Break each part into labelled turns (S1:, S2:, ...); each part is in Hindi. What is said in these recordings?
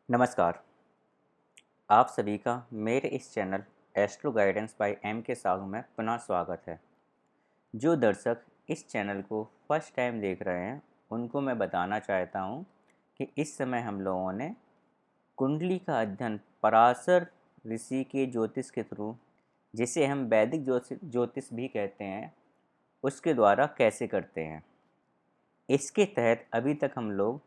S1: नमस्कार। आप सभी का मेरे इस channel Astro Guidance by M के साथ में पुनः स्वागत है। जो दर्शक इस चैनल को फर्स्ट टाइम देख रहे हैं उनको मैं बताना चाहता हूं कि इस समय हम लोगों ने कुंडली का अध्ययन पराशर ऋषि के ज्योतिष के थ्रू, जिसे हम वैदिक ज्योतिष भी कहते हैं, उसके द्वारा कैसे करते हैं। इसके तहत अभी तक हम लोग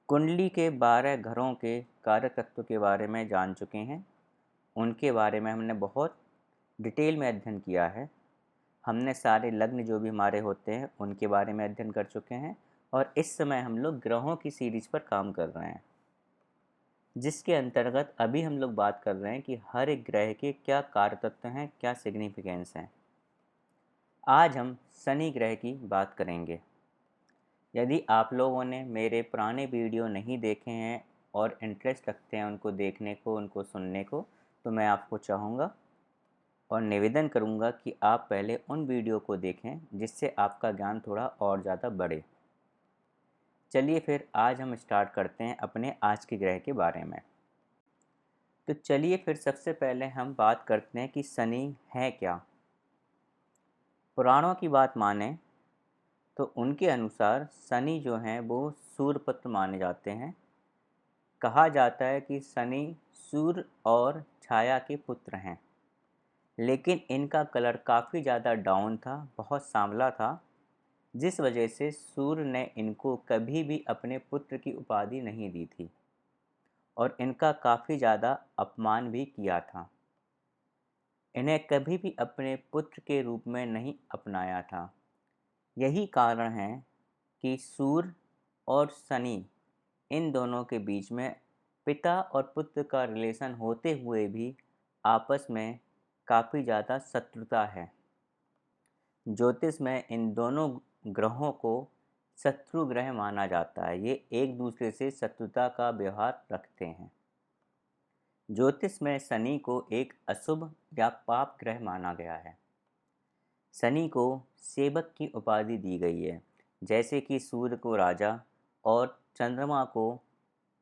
S1: कुंडली के 12 घरों के कारक तत्व के बारे में जान चुके हैं। उनके बारे में हमने बहुत डिटेल में अध्ययन किया है। हमने सारे लग्न जो भी हमारे होते हैं उनके बारे में अध्ययन कर चुके हैं और इस समय हम लोग ग्रहों की सीरीज पर काम कर रहे हैं, जिसके अंतर्गत अभी हम लोग बात कर रहे हैं कि हर एक ग्रह के क्या कारक तत्व हैं, क्या सिग्निफिकेंस हैं। आज हम शनि ग्रह की बात करेंगे। यदि आप लोगों ने मेरे पुराने वीडियो नहीं देखे हैं और इंटरेस्ट रखते हैं उनको देखने को, उनको सुनने को, तो मैं आपको चाहूँगा और निवेदन करूँगा कि आप पहले उन वीडियो को देखें जिससे आपका ज्ञान थोड़ा और ज़्यादा बढ़े। चलिए फिर आज हम स्टार्ट करते हैं अपने आज के ग्रह के बारे में। तो चलिए फिर सबसे पहले हम बात करते हैं कि शनि है क्या। पुराणों की बात माने तो उनके अनुसार शनि जो हैं वो सूर्यपुत्र माने जाते हैं। कहा जाता है कि शनि सूर्य और छाया के पुत्र हैं, लेकिन इनका कलर काफ़ी ज़्यादा डाउन था, बहुत सांवला था, जिस वजह से सूर्य ने इनको कभी भी अपने पुत्र की उपाधि नहीं दी थी और इनका काफ़ी ज़्यादा अपमान भी किया था। इन्हें कभी भी अपने पुत्र के रूप में नहीं अपनाया था। यही कारण है कि सूर्य और शनि, इन दोनों के बीच में पिता और पुत्र का रिलेशन होते हुए भी आपस में काफ़ी ज़्यादा शत्रुता है। ज्योतिष में इन दोनों ग्रहों को शत्रु ग्रह माना जाता है। ये एक दूसरे से शत्रुता का व्यवहार रखते हैं। ज्योतिष में शनि को एक अशुभ या पाप ग्रह माना गया है। शनि को सेवक की उपाधि दी गई है, जैसे कि सूर्य को राजा और चंद्रमा को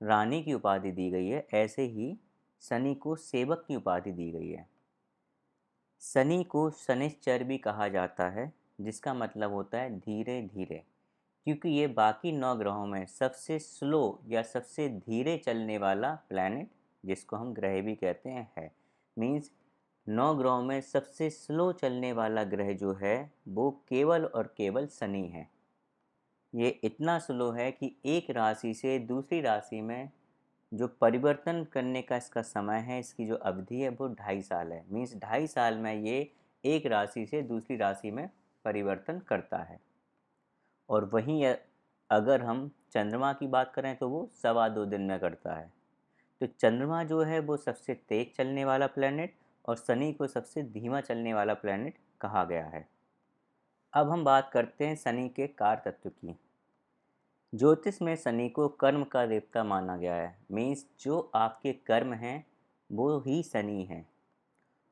S1: रानी की उपाधि दी गई है, ऐसे ही शनि को सेवक की उपाधि दी गई है। शनि को शनिश्चर भी कहा जाता है, जिसका मतलब होता है धीरे धीरे, क्योंकि ये बाकी 9 ग्रहों में सबसे स्लो या सबसे धीरे चलने वाला प्लैनेट, जिसको हम ग्रह भी कहते हैं, है। मीन्स 9 ग्रहों में सबसे स्लो चलने वाला ग्रह जो है वो केवल और केवल शनि है। ये इतना स्लो है कि एक राशि से दूसरी राशि में जो परिवर्तन करने का इसका समय है, इसकी जो अवधि है, वो 2.5 साल है। मीन्स 2.5 साल में ये एक राशि से दूसरी राशि में परिवर्तन करता है। और वहीं अगर हम चंद्रमा की बात करें तो वो 2.25 दिन में करता है। तो चंद्रमा जो है वो सबसे तेज चलने वाला प्लैनेट और शनि को सबसे धीमा चलने वाला प्लैनेट कहा गया है। अब हम बात करते हैं शनि के कार तत्व की। ज्योतिष में शनि को कर्म का देवता माना गया है। मीन्स जो आपके कर्म हैं वो ही शनि हैं,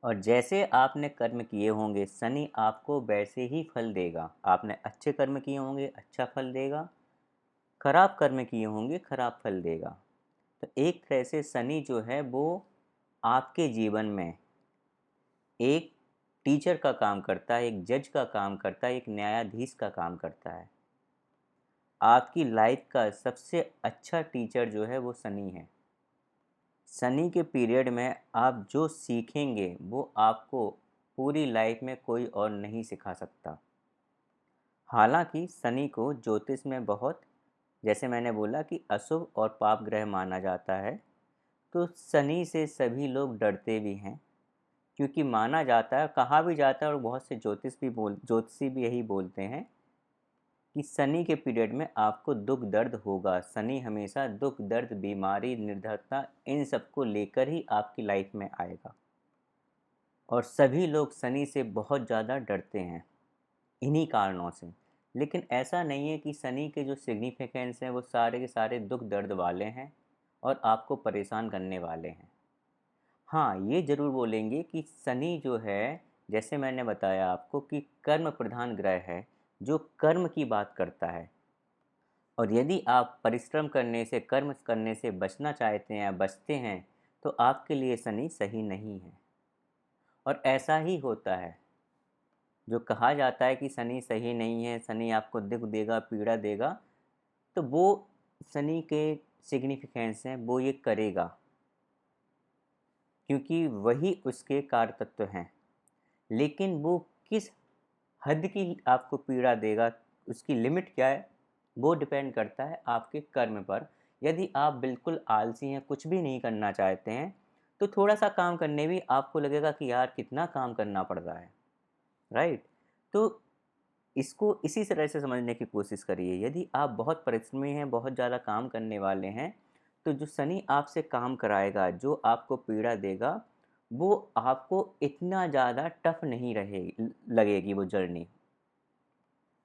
S1: और जैसे आपने कर्म किए होंगे शनि आपको वैसे ही फल देगा। आपने अच्छे कर्म किए होंगे अच्छा फल देगा, खराब कर्म किए होंगे खराब फल देगा। तो एक तरह से शनि जो है वो आपके जीवन में एक टीचर का काम करता है, एक जज का काम करता है, एक न्यायाधीश का काम करता है। आपकी लाइफ का सबसे अच्छा टीचर जो है वो शनि है। शनि के पीरियड में आप जो सीखेंगे वो आपको पूरी लाइफ में कोई और नहीं सिखा सकता। हालांकि शनि को ज्योतिष में बहुत, जैसे मैंने बोला कि अशुभ और पाप ग्रह माना जाता है, तो शनि से सभी लोग डरते भी हैं, क्योंकि माना जाता है, कहा भी जाता है और बहुत से ज्योतिषी भी यही बोलते हैं कि शनि के पीरियड में आपको दुख दर्द होगा। शनि हमेशा दुख दर्द, बीमारी, निर्धनता, इन सब को लेकर ही आपकी लाइफ में आएगा। और सभी लोग शनि से बहुत ज़्यादा डरते हैं इन्हीं कारणों से। लेकिन ऐसा नहीं है कि शनि के जो सिग्निफिकेंस हैं वो सारे के सारे दुख दर्द वाले हैं और आपको परेशान करने वाले हैं। हाँ, ये ज़रूर बोलेंगे कि शनि जो है, जैसे मैंने बताया आपको कि कर्म प्रधान ग्रह है, जो कर्म की बात करता है। और यदि आप परिश्रम करने से, कर्म करने से बचना चाहते हैं या बचते हैं, तो आपके लिए शनि सही नहीं है। और ऐसा ही होता है, जो कहा जाता है कि शनि सही नहीं है, शनि आपको दुख देगा, पीड़ा देगा, तो वो शनि के सिग्निफिकेंस हैं, वो ये करेगा, क्योंकि वही उसके कार्य तत्व हैं। लेकिन वो किस हद की आपको पीड़ा देगा, उसकी लिमिट क्या है, वो डिपेंड करता है आपके कर्म पर। यदि आप बिल्कुल आलसी हैं, कुछ भी नहीं करना चाहते हैं, तो थोड़ा सा काम करने भी आपको लगेगा कि यार कितना काम करना पड़ रहा है, राइट। तो इसको इसी तरह से समझने की कोशिश करिए। यदि आप बहुत परिश्रमी हैं, बहुत ज़्यादा काम करने वाले हैं, तो जो शनि आपसे काम कराएगा, जो आपको पीड़ा देगा, वो आपको इतना ज़्यादा टफ नहीं लगेगी वो जर्नी।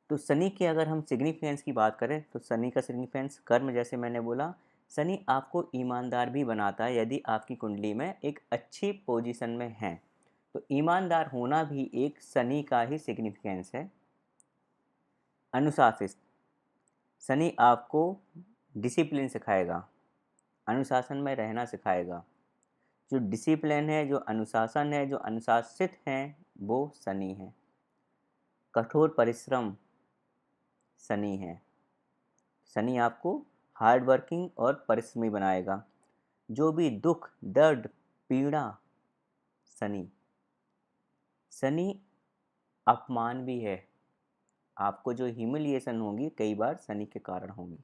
S1: तो शनि के अगर हम सिग्निफिकेंस की बात करें, तो शनि का सिग्निफिकेंस कर्म, जैसे मैंने बोला, शनि आपको ईमानदार भी बनाता है यदि आपकी कुंडली में एक अच्छी पोजीशन में है। तो ईमानदार होना भी एक शनि का ही सिग्निफिकेंस है। अनुशासित, शनि आपको डिसिप्लिन सिखाएगा, अनुशासन में रहना सिखाएगा। जो डिसिप्लिन है, जो अनुशासन है, जो अनुशासित हैं, वो शनि है। कठोर परिश्रम शनि है। शनि आपको हार्ड वर्किंग और परिश्रमी बनाएगा। जो भी दुख, दर्द, पीड़ा, शनि। शनि अपमान भी है। आपको जो ह्यूमिलिएशन होगी, कई बार शनि के कारण होगी।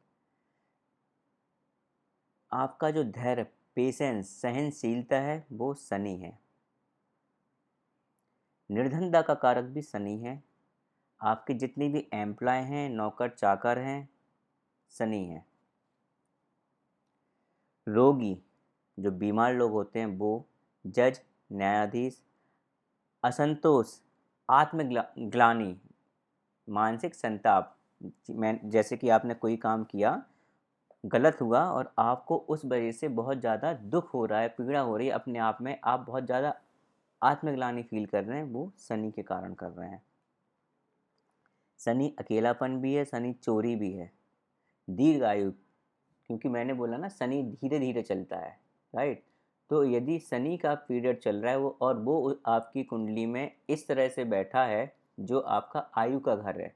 S1: आपका जो धैर्य, पेशेंस, सहनशीलता है, वो शनि है। निर्धनता का कारक भी शनि है। आपके जितने भी एम्प्लॉय हैं, नौकर चाकर हैं, शनि है। रोगी, जो बीमार लोग होते हैं, वो जज, न्यायाधीश, असंतोष, आत्मग्लानि, मानसिक संताप। जैसे कि आपने कोई काम किया, गलत हुआ और आपको उस वजह से बहुत ज़्यादा दुख हो रहा है, पीड़ा हो रही है अपने आप में, आप बहुत ज़्यादा आत्मग्लानि फील कर रहे हैं, वो शनि के कारण कर रहे हैं। शनि अकेलापन भी है, शनि चोरी भी है। दीर्घ आयु, क्योंकि मैंने बोला ना शनि धीरे धीरे चलता है, राइट। तो यदि शनि का पीरियड चल रहा है वो, और वो आपकी कुंडली में इस तरह से बैठा है जो आपका आयु का घर है,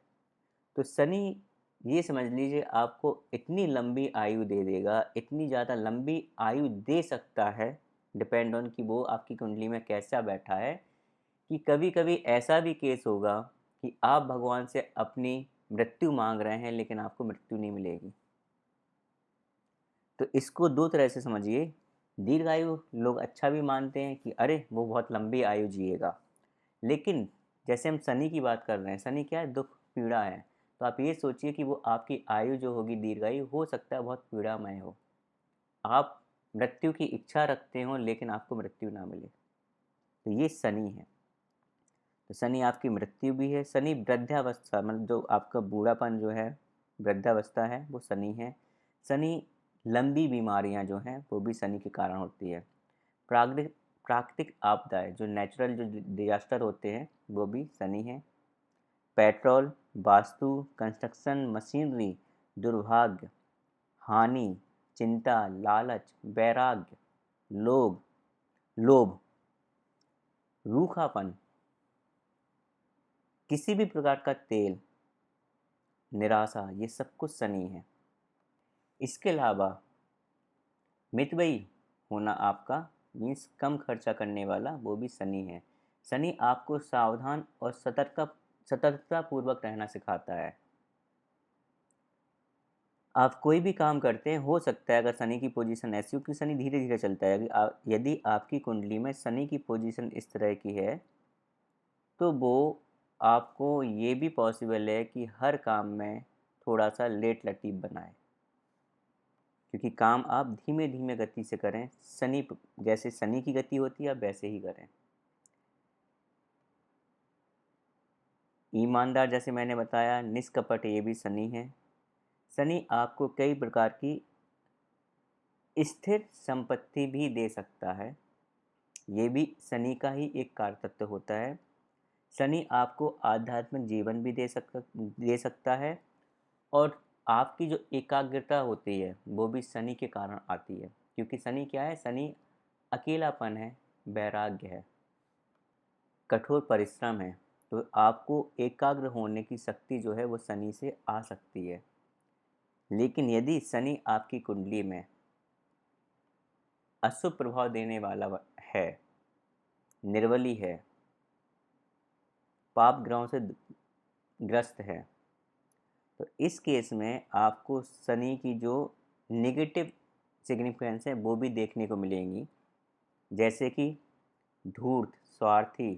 S1: तो शनि, ये समझ लीजिए, आपको इतनी लंबी आयु दे देगा, इतनी ज़्यादा लंबी आयु दे सकता है, डिपेंड ऑन कि वो आपकी कुंडली में कैसा बैठा है, कि कभी कभी ऐसा भी केस होगा कि आप भगवान से अपनी मृत्यु मांग रहे हैं, लेकिन आपको मृत्यु नहीं मिलेगी। तो इसको दो तरह से समझिए। दीर्घायु लोग अच्छा भी मानते हैं कि अरे वो बहुत लंबी आयु जिएगा, लेकिन जैसे हम शनि की बात कर रहे हैं, शनि क्या है, दुख, पीड़ा है। तो आप ये सोचिए कि वो आपकी आयु जो होगी, दीर्घायु, हो सकता है बहुत पीड़ामय हो, आप मृत्यु की इच्छा रखते हो लेकिन आपको मृत्यु ना मिले। तो ये शनि है। तो शनि आपकी मृत्यु भी है। शनि वृद्धावस्था, मतलब जो आपका बूढ़ापन जो है, वृद्धावस्था है, वो शनि है। शनि लंबी बीमारियां जो हैं, वो भी शनि के कारण होती है। प्राकृतिक प्राकृतिक आपदाएं, जो नेचुरल जो डिजास्टर होते हैं, वो भी शनि है। पेट्रोल, वास्तु, कंस्ट्रक्शन, मशीनरी, दुर्भाग्य, हानि, चिंता, लालच, वैराग्य, लोभ, लोभ, रूखापन, किसी भी प्रकार का तेल, निराशा, ये सब कुछ शनि है। इसके अलावा मितव्ययी होना आपका, मीन्स कम खर्चा करने वाला, वो भी शनि है। शनि आपको सावधान और सतर्कता पूर्वक रहना सिखाता है। आप कोई भी काम करते हैं, हो सकता है अगर शनि की पोजीशन ऐसी हो कि शनि धीरे धीरे चलता है, यदि आपकी कुंडली में शनि की पोजीशन इस तरह की है, तो वो आपको ये भी पॉसिबल है कि हर काम में थोड़ा सा लेट लतीफ़ बनाए, क्योंकि काम आप धीमे धीमे गति से करें। शनि, जैसे शनि की गति होती है, आप वैसे ही करें। ईमानदार, जैसे मैंने बताया, निष्कपट, ये भी शनि है। शनि आपको कई प्रकार की स्थिर संपत्ति भी दे सकता है, ये भी शनि का ही एक कार्य तत्व होता है। शनि आपको आध्यात्मिक जीवन भी दे सकता है, और आपकी जो एकाग्रता होती है वो भी शनि के कारण आती है, क्योंकि शनि क्या है, शनि अकेलापन है, वैराग्य है, कठोर परिश्रम है। तो आपको एकाग्र होने की शक्ति जो है वो शनि से आ सकती है। लेकिन यदि शनि आपकी कुंडली में अशुभ प्रभाव देने वाला है, निर्बली है, पाप ग्रहों से ग्रस्त है, तो इस केस में आपको शनि की जो नेगेटिव सिग्निफिकेंस है वो भी देखने को मिलेंगी, जैसे कि धूर्त, स्वार्थी,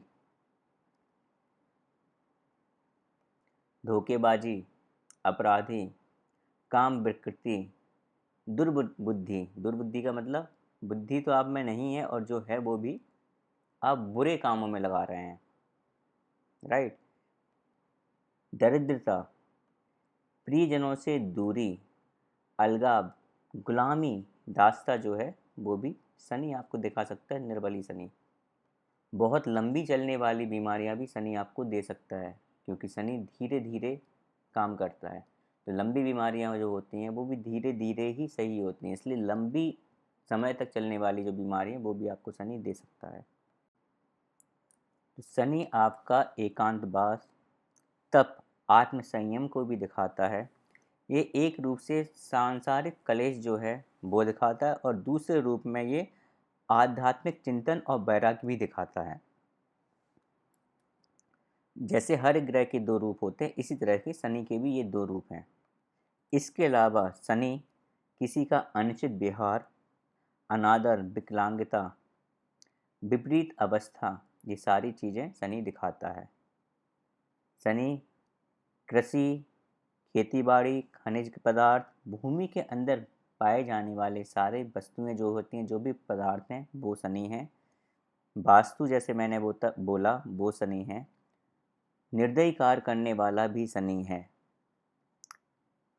S1: धोखेबाजी, अपराधी, काम विकृति, दुर्बुद्धि। दुर्बुद्धि का मतलब बुद्धि तो आप में नहीं है और जो है वो भी आप बुरे कामों में लगा रहे हैं, राइट। दरिद्रता, प्रियजनों से दूरी, अलगाव, गुलामी, दास्ता जो है वो भी शनि आपको दिखा सकता है, निर्बली शनि। बहुत लंबी चलने वाली बीमारियां भी शनि आपको दे सकता है, क्योंकि शनि धीरे धीरे काम करता है। तो लंबी बीमारियां जो होती हैं वो भी धीरे धीरे ही सही होती हैं, इसलिए लंबी समय तक चलने वाली जो बीमारी है वो भी आपको शनि दे सकता है। तो शनि आपका एकांतवास, तप, आत्म संयम को भी दिखाता है। ये एक रूप से सांसारिक कलेश जो है वो दिखाता है, और दूसरे रूप में ये आध्यात्मिक चिंतन और वैराग्य भी दिखाता है। जैसे हर ग्रह के दो रूप होते हैं, इसी तरह के शनि के भी ये दो रूप हैं। इसके अलावा शनि किसी का अनुचित व्यवहार, अनादर, विकलांगता, विपरीत अवस्था, ये सारी चीज़ें शनि दिखाता है। शनि कृषि, खेतीबाड़ी, खनिज पदार्थ, भूमि के अंदर पाए जाने वाले सारे वस्तुएं जो होती हैं, जो भी पदार्थ हैं वो शनि हैं। वास्तु जैसे मैंने बोला वो शनि है। निर्दयी कार्य करने वाला भी शनि है।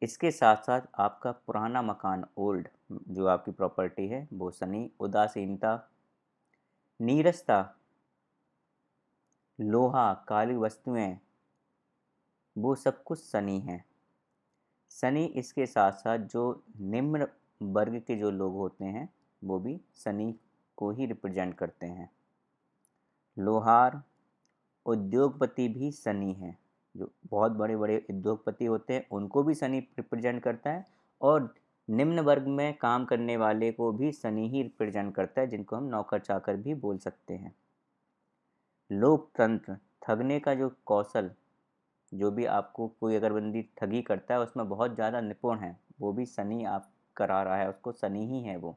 S1: इसके साथ साथ आपका पुराना मकान, ओल्ड जो आपकी प्रॉपर्टी है वो शनि। उदासीनता, नीरसता, लोहा, काली वस्तुएं, वो सब कुछ शनि है। शनि इसके साथ साथ जो निम्न वर्ग के जो लोग होते हैं वो भी शनि को ही रिप्रेजेंट करते हैं। लोहार, उद्योगपति भी शनि हैं। जो बहुत बड़े बड़े उद्योगपति होते हैं उनको भी शनि रिप्रेजेंट करता है, और निम्न वर्ग में काम करने वाले को भी शनि ही रिप्रेजेंट करता है, जिनको हम नौकर चाकर भी बोल सकते हैं। लोकतंत्र, ठगने का जो कौशल, जो भी आपको कोई अगर बंदी ठगी करता है उसमें बहुत ज़्यादा निपुण है, वो भी शनि आप करा रहा है उसको, शनि ही है वो।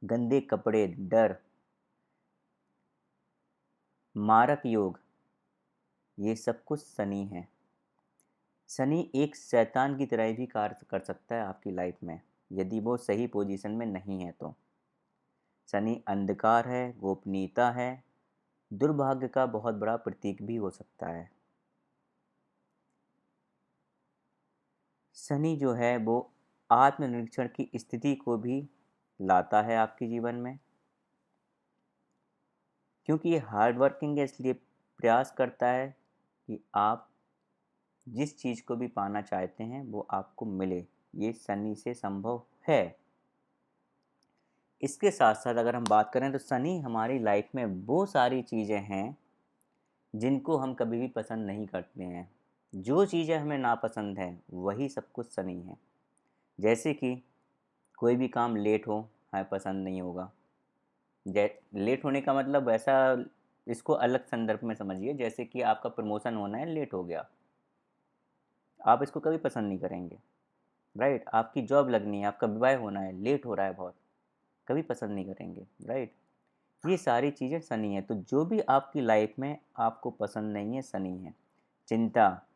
S1: गंदे कपड़े, डर, मारक योग, ये सब कुछ शनि है। शनि एक शैतान की तरह भी कार्य कर सकता है आपकी लाइफ में, यदि वो सही पोजीशन में नहीं है तो। शनि अंधकार है, गोपनीयता है, दुर्भाग्य का बहुत बड़ा प्रतीक भी हो सकता है। शनि जो है वो आत्मनिरीक्षण की स्थिति को भी लाता है आपके जीवन में, क्योंकि ये हार्ड वर्किंग है, इसलिए प्रयास करता है कि आप जिस चीज़ को भी पाना चाहते हैं वो आपको मिले। ये शनि से संभव है। इसके साथ साथ अगर हम बात करें तो शनि हमारी लाइफ में वो सारी चीज़ें हैं जिनको हम कभी भी पसंद नहीं करते हैं। जो चीज़ें हमें नापसंद हैं वही सब कुछ शनि है। जैसे कि कोई भी काम लेट हो, हमें पसंद नहीं होगा। लेट होने का मतलब ऐसा, इसको अलग संदर्भ में समझिए, जैसे कि आपका प्रमोशन होना है, लेट हो गया, आप इसको कभी पसंद नहीं करेंगे, राइट। आपकी जॉब लगनी है, आपका विवाह होना है, लेट हो रहा है बहुत, कभी पसंद नहीं करेंगे, राइट। ये सारी चीज़ें शनि है। तो जो भी आपकी लाइफ में आपको पसंद नहीं है, शनि है। चिंता,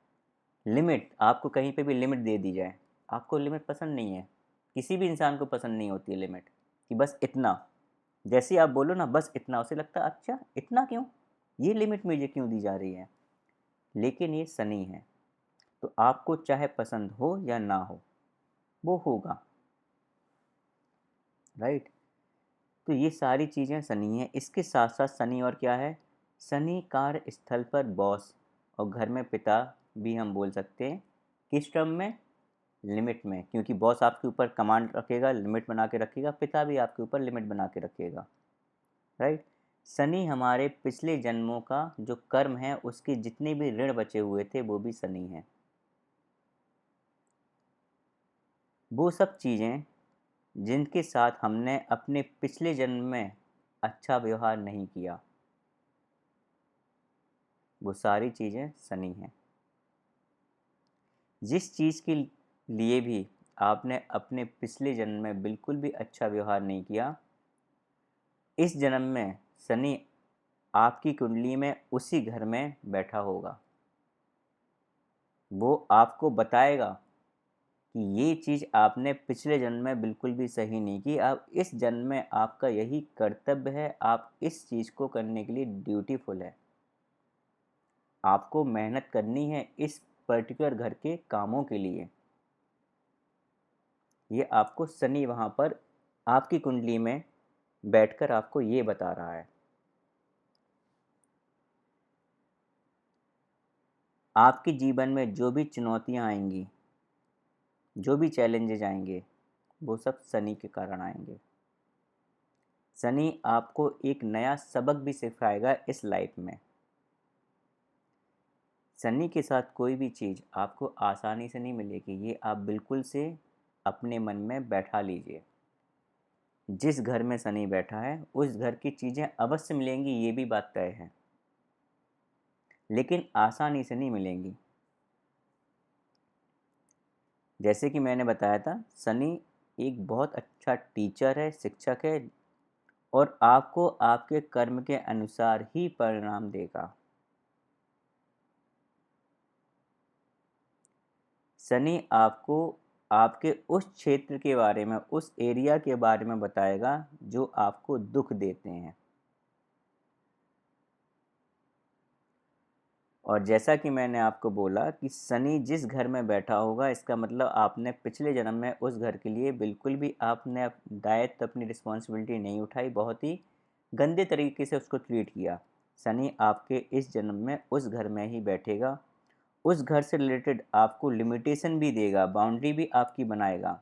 S1: लिमिट, आपको कहीं पे भी लिमिट दे दी जाए, आपको लिमिट पसंद नहीं है। किसी भी इंसान को पसंद नहीं होती है लिमिट, कि बस इतना। जैसे ही आप बोलो ना बस इतना, उसे लगता है अच्छा इतना क्यों, ये लिमिट मुझे क्यों दी जा रही है। लेकिन ये शनि है, तो आपको चाहे पसंद हो या ना हो वो होगा, राइट। तो ये सारी चीज़ें शनि है। इसके साथ साथ शनि और क्या है, शनि कार्य स्थल पर बॉस और घर में पिता भी हम बोल सकते हैं। किस टर्म में, लिमिट में, क्योंकि बॉस आपके ऊपर कमांड रखेगा, लिमिट बना के रखेगा, पिता भी आपके ऊपर लिमिट बना के रखेगा, राइट। शनि हमारे पिछले जन्मों का जो कर्म है, उसके जितने भी ऋण बचे हुए थे वो भी शनि हैं। वो सब चीज़ें जिनके साथ हमने अपने पिछले जन्म में अच्छा व्यवहार नहीं किया, वो सारी चीज़ें शनि हैं। जिस चीज़ के लिए भी आपने अपने पिछले जन्म में बिल्कुल भी अच्छा व्यवहार नहीं किया, इस जन्म में शनि आपकी कुंडली में उसी घर में बैठा होगा। वो आपको बताएगा कि ये चीज़ आपने पिछले जन्म में बिल्कुल भी सही नहीं की, अब इस जन्म में आपका यही कर्तव्य है, आप इस चीज़ को करने के लिए ड्यूटीफुल है, आपको मेहनत करनी है इस पर्टिकुलर घर के कामों के लिए। ये आपको शनि वहाँ पर आपकी कुंडली में बैठकर आपको ये बता रहा है। आपके जीवन में जो भी चुनौतियाँ आएंगी, जो भी चैलेंजेज आएंगे, वो सब शनि के कारण आएंगे। शनि आपको एक नया सबक भी सिखाएगा इस लाइफ में। शनि के साथ कोई भी चीज़ आपको आसानी से नहीं मिलेगी, ये आप बिल्कुल से अपने मन में बैठा लीजिए। जिस घर में शनि बैठा है उस घर की चीज़ें अवश्य मिलेंगी, ये भी बात तय है, लेकिन आसानी से नहीं मिलेंगी। जैसे कि मैंने बताया था, शनि एक बहुत अच्छा टीचर है, शिक्षक है, और आपको आपके कर्म के अनुसार ही परिणाम देगा। शनि आपको आपके उस क्षेत्र के बारे में, उस एरिया के बारे में बताएगा जो आपको दुख देते हैं। और जैसा कि मैंने आपको बोला कि शनि जिस घर में बैठा होगा, इसका मतलब आपने पिछले जन्म में उस घर के लिए बिल्कुल भी आपने दायित्व, अपनी रिस्पॉन्सिबिलिटी नहीं उठाई, बहुत ही गंदे तरीके से उसको ट्रीट किया। शनि आपके इस जन्म में उस घर में ही बैठेगा, उस घर से रिलेटेड आपको लिमिटेशन भी देगा, बाउंड्री भी आपकी बनाएगा,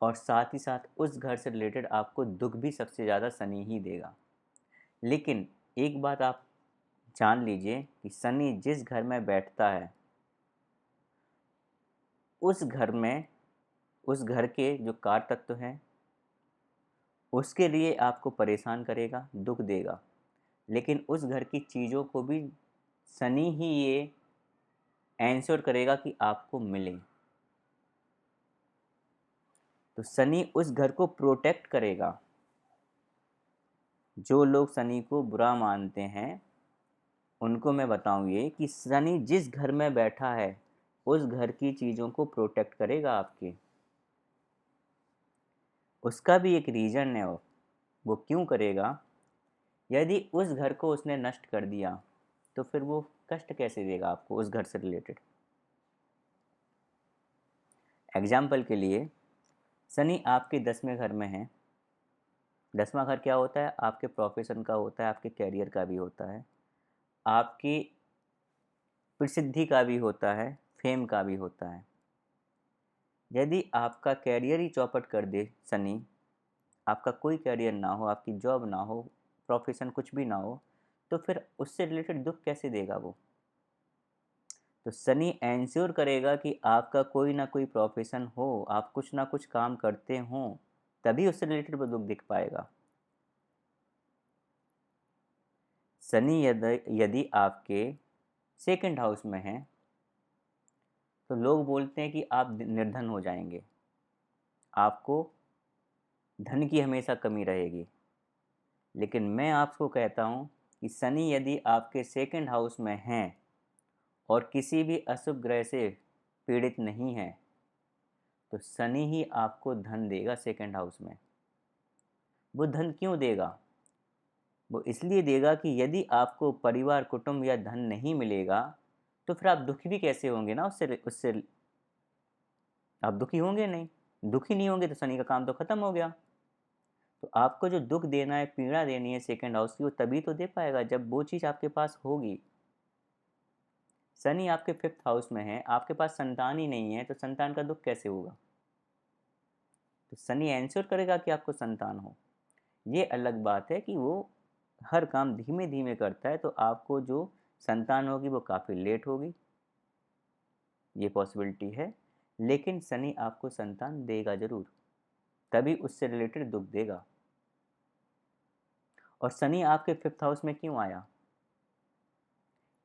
S1: और साथ ही साथ उस घर से रिलेटेड आपको दुख भी सबसे ज़्यादा शनि ही देगा। लेकिन एक बात आप जान लीजिए कि शनि जिस घर में बैठता है, उस घर में, उस घर के जो कार तत्व हैं, उसके लिए आपको परेशान करेगा, दुख देगा, लेकिन उस घर की चीज़ों को भी शनि ही ये एंश्योर करेगा कि आपको मिले। तो शनि उस घर को प्रोटेक्ट करेगा। जो लोग शनि को बुरा मानते हैं उनको मैं बताऊं ये कि शनि जिस घर में बैठा है उस घर की चीज़ों को प्रोटेक्ट करेगा आपके। उसका भी एक रीज़न है, वो क्यों करेगा। यदि उस घर को उसने नष्ट कर दिया तो फिर वो कष्ट कैसे देगा आपको उस घर से रिलेटेड। एग्जाम्पल के लिए, शनि आपके 10वें घर में है। 10वां घर क्या होता है? आपके प्रोफेशन का होता है, आपके कैरियर का भी होता है, आपकी प्रसिद्धि का भी होता है, फेम का भी होता है। यदि आपका कैरियर ही चौपट कर दे शनि, आपका कोई कैरियर ना हो, आपकी जॉब ना हो, प्रोफेशन कुछ भी ना हो, तो फिर उससे रिलेटेड दुख कैसे देगा वो। तो शनि एंश्योर करेगा कि आपका कोई ना कोई प्रोफेशन हो, आप कुछ ना कुछ काम करते हों, तभी उससे रिलेटेड वो दुख दिख पाएगा। शनि यदि आपके सेकंड हाउस में है तो लोग बोलते हैं कि आप निर्धन हो जाएंगे, आपको धन की हमेशा कमी रहेगी। लेकिन मैं आपको कहता हूँ कि शनि यदि आपके सेकंड हाउस में हैं और किसी भी अशुभ ग्रह से पीड़ित नहीं है, तो शनि ही आपको धन देगा सेकंड हाउस में। वो धन क्यों देगा? वो इसलिए देगा कि यदि आपको परिवार, कुटुंब या धन नहीं मिलेगा तो फिर आप दुखी भी कैसे होंगे ना, उससे उससे आप दुखी होंगे नहीं। दुखी नहीं होंगे तो शनि का काम तो खत्म हो गया। तो आपको जो दुख देना है, पीड़ा देनी है सेकंड हाउस की, वो तभी तो दे पाएगा जब वो चीज़ आपके पास होगी। शनि आपके 5th हाउस में है, आपके पास संतान ही नहीं है, तो संतान का दुख कैसे होगा? तो शनि एंश्योर करेगा कि आपको संतान हो। ये अलग बात है कि वो हर काम धीमे धीमे करता है, तो आपको जो संतान होगी वो काफ़ी लेट होगी, ये पॉसिबिलिटी है। लेकिन शनि आपको संतान देगा ज़रूर, तभी उससे रिलेटेड दुख देगा। और शनि आपके 5th हाउस में क्यों आया?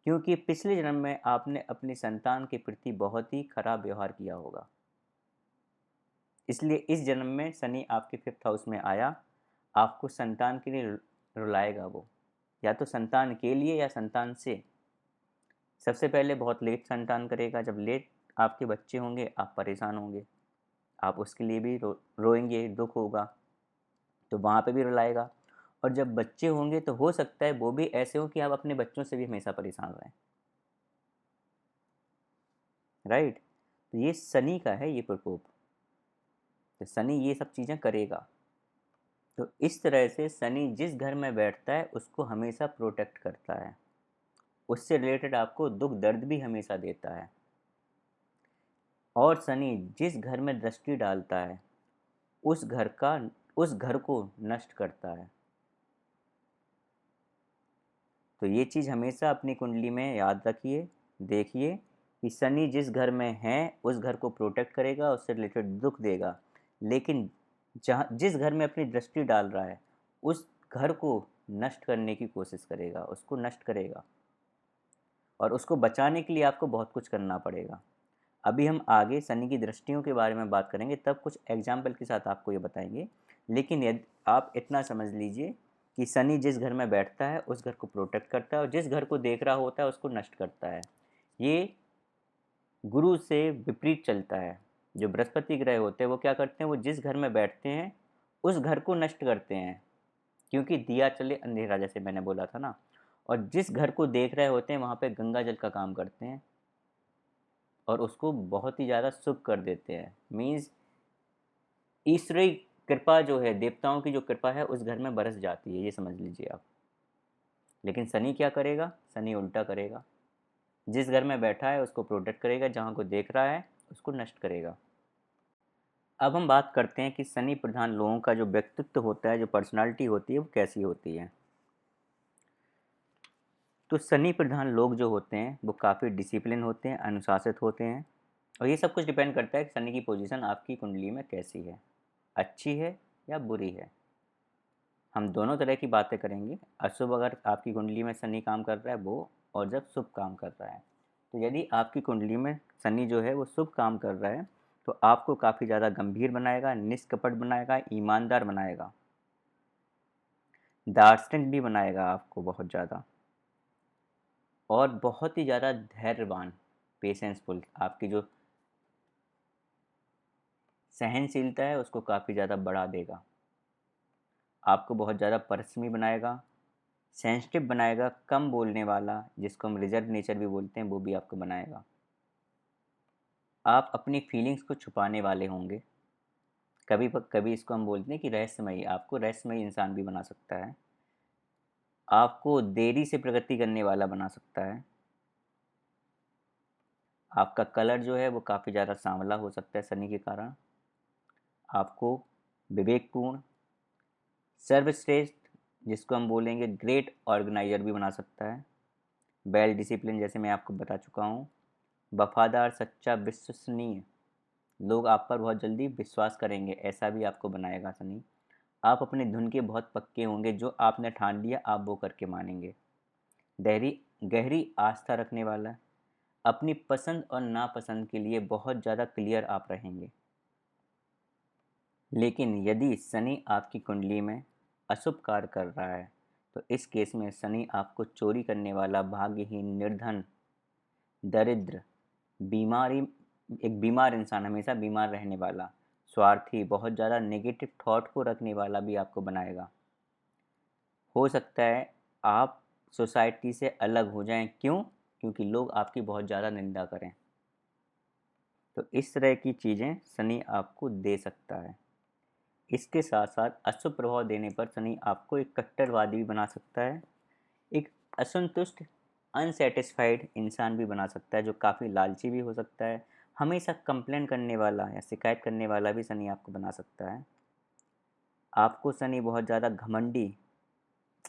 S1: क्योंकि पिछले जन्म में आपने अपनी संतान के प्रति बहुत ही खराब व्यवहार किया होगा, इसलिए इस जन्म में शनि आपके 5th हाउस में आया, आपको संतान के लिए रुलाएगा वो, या तो संतान के लिए या संतान से। सबसे पहले बहुत लेट संतान करेगा, जब लेट आपके बच्चे होंगे आप परेशान होंगे, आप उसके लिए भी रोएंगे, दुख होगा, तो वहाँ पे भी रुलाएगा। और जब बच्चे होंगे तो हो सकता है वो भी ऐसे हो कि आप अपने बच्चों से भी हमेशा परेशान रहें, राइट। तो ये शनि का है ये प्रकोप, तो शनि ये सब चीज़ें करेगा। तो इस तरह से शनि जिस घर में बैठता है उसको हमेशा प्रोटेक्ट करता है, उससे रिलेटेड आपको दुख दर्द भी हमेशा देता है। और शनि जिस घर में दृष्टि डालता है उस घर को नष्ट करता है। तो ये चीज़ हमेशा अपनी कुंडली में याद रखिए, देखिए कि शनि जिस घर में है उस घर को प्रोटेक्ट करेगा, उससे रिलेटेड दुख देगा। लेकिन जहाँ जिस घर में अपनी दृष्टि डाल रहा है उस घर को नष्ट करने की कोशिश करेगा, उसको नष्ट करेगा, और उसको बचाने के लिए आपको बहुत कुछ करना पड़ेगा। अभी हम आगे शनि की दृष्टियों के बारे में बात करेंगे, तब कुछ एग्जाम्पल के साथ आपको ये बताएंगे। लेकिन यदि आप इतना समझ लीजिए कि शनि जिस घर में बैठता है उस घर को प्रोटेक्ट करता है, और जिस घर को देख रहा होता है उसको नष्ट करता है। ये गुरु से विपरीत चलता है। जो बृहस्पति ग्रह होते हैं वो क्या करते हैं, वो जिस घर में बैठते हैं उस घर को नष्ट करते हैं, क्योंकि दिया चले अंधेरा, जैसे मैंने बोला था ना। और जिस घर को देख रहे होते हैं वहाँ पे गंगा जल का काम करते हैं, और उसको बहुत ही ज़्यादा शुभ कर देते हैं। मीन्स ईश्वरीय कृपा जो है, देवताओं की जो कृपा है उस घर में बरस जाती है, ये समझ लीजिए आप। लेकिन शनि क्या करेगा? शनि उल्टा करेगा, जिस घर में बैठा है उसको प्रोटेक्ट करेगा, जहाँ को देख रहा है उसको नष्ट करेगा। अब हम बात करते हैं कि शनि प्रधान लोगों का जो व्यक्तित्व होता है, जो पर्सनालिटी होती है, वो कैसी होती है। तो शनि प्रधान लोग जो होते हैं वो काफ़ी डिसिप्लिन होते हैं, अनुशासित होते हैं। और ये सब कुछ डिपेंड करता है कि शनि की पोजीशन आपकी कुंडली में कैसी है, अच्छी है या बुरी है। हम दोनों तरह की बातें करेंगे। अशुभ अगर आपकी कुंडली में शनि काम कर रहा है वो, और जब शुभ काम कर रहा है। तो यदि आपकी कुंडली में शनि जो है वो शुभ काम कर रहा है तो आपको काफ़ी ज़्यादा गंभीर बनाएगा, निष्कपट बनाएगा, ईमानदार बनाएगा, दार्शनिक भी बनाएगा आपको बहुत ज़्यादा, और बहुत ही ज़्यादा धैर्यवान, पेशेंसफुल, आपकी जो सहनशीलता है उसको काफ़ी ज़्यादा बढ़ा देगा। आपको बहुत ज़्यादा परिश्रमी बनाएगा, सेंसिटिव बनाएगा, कम बोलने वाला, जिसको हम रिजर्व नेचर भी बोलते हैं, वो भी आपको बनाएगा। आप अपनी फीलिंग्स को छुपाने वाले होंगे। कभी कभी इसको हम बोलते हैं कि रहस्यमयी, आपको रहस्यमयी इंसान भी बना सकता है, आपको देरी से प्रगति करने वाला बना सकता है। आपका कलर जो है वो काफ़ी ज़्यादा सांवला हो सकता है शनि के कारण। आपको विवेकपूर्ण, सर्वश्रेष्ठ, जिसको हम बोलेंगे ग्रेट ऑर्गेनाइजर भी बना सकता है। वेल डिसिप्लिन, जैसे मैं आपको बता चुका हूँ। वफादार, सच्चा, विश्वसनीय, लोग आप पर बहुत जल्दी विश्वास करेंगे, ऐसा भी आपको बनाएगा शनि। आप अपनी धुन के बहुत पक्के होंगे, जो आपने ठान लिया आप वो करके मानेंगे। गहरी गहरी आस्था रखने वाला, अपनी पसंद और नापसंद के लिए बहुत ज़्यादा क्लियर आप रहेंगे। लेकिन यदि शनि आपकी कुंडली में अशुभ कार्य कर रहा है तो इस केस में शनि आपको चोरी करने वाला, भाग्यहीन, निर्धन, दरिद्र, बीमारी, एक बीमार इंसान, हमेशा बीमार रहने वाला, स्वार्थी, बहुत ज़्यादा नेगेटिव थॉट को रखने वाला भी आपको बनाएगा। हो सकता है आप सोसाइटी से अलग हो जाएं, क्यों? क्योंकि लोग आपकी बहुत ज़्यादा निंदा करें। तो इस तरह की चीज़ें शनि आपको दे सकता है। इसके साथ साथ अशुभ प्रभाव देने पर शनि आपको एक कट्टरवादी भी बना सकता है, एक असंतुष्ट अनसेटिस्फाइड इंसान भी बना सकता है, जो काफ़ी लालची भी हो सकता है। हमेशा कंप्लेन करने वाला या शिकायत करने वाला भी शनि आपको बना सकता है। आपको शनि बहुत ज़्यादा घमंडी,